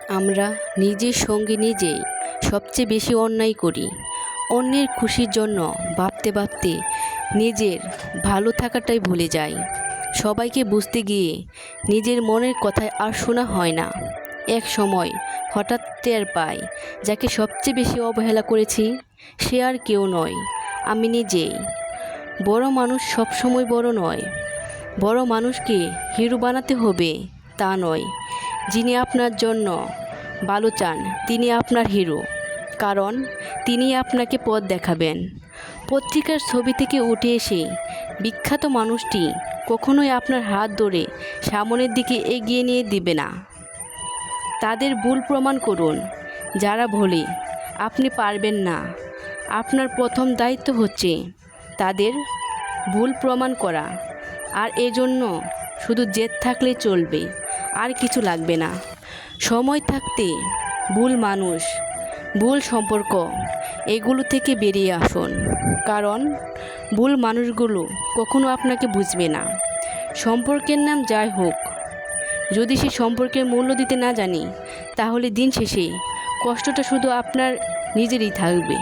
আমরা নিজের সঙ্গে নিজেই সবচেয়ে বেশি অন্যায় করি। অন্যের খুশির জন্য ভাবতে ভাবতে নিজের ভালো থাকাটাই ভুলে যাই। সবাইকে বুঝতে গিয়ে নিজের মনের কথায় আর শোনা হয় না। এক সময় হঠাৎ টের পাই, যাকে সবচেয়ে বেশি অবহেলা করেছি সে আর কেউ নয়, আমি নিজেই। বড় মানুষ সবসময় বড় নয়। বড় মানুষকে হিরো বানাতে হবে তা নয়। যিনি আপনার জন্য ভালো চান তিনি আপনার হিরো, কারণ তিনি আপনাকে পথ দেখাবেন। পত্রিকার ছবি থেকে উঠে এসে বিখ্যাত মানুষটি কখনোই আপনার হাত ধরে সামনের দিকে এগিয়ে নিয়ে দিবে না। তাদের ভুল প্রমাণ করুন। যারা বলে আপনি পারবেন না, আপনার প্রথম দায়িত্ব হচ্ছে তাদের ভুল প্রমাণ করা। আর এজন্য শুধু জেদ থাকলে চলবে, আর কিছু লাগবে না। সময় থাকতে ভুল মানুষ, ভুল সম্পর্ক এগুলো থেকে বেরিয়ে আসুন, কারণ ভুল মানুষগুলো কখনো আপনাকে বুঝবে না। সম্পর্কের নাম যাই হোক, যদি সে সম্পর্কের মূল্য দিতে না জানি, তাহলে দিন শেষে কষ্টটা শুধু আপনার নিজেরই থাকবে।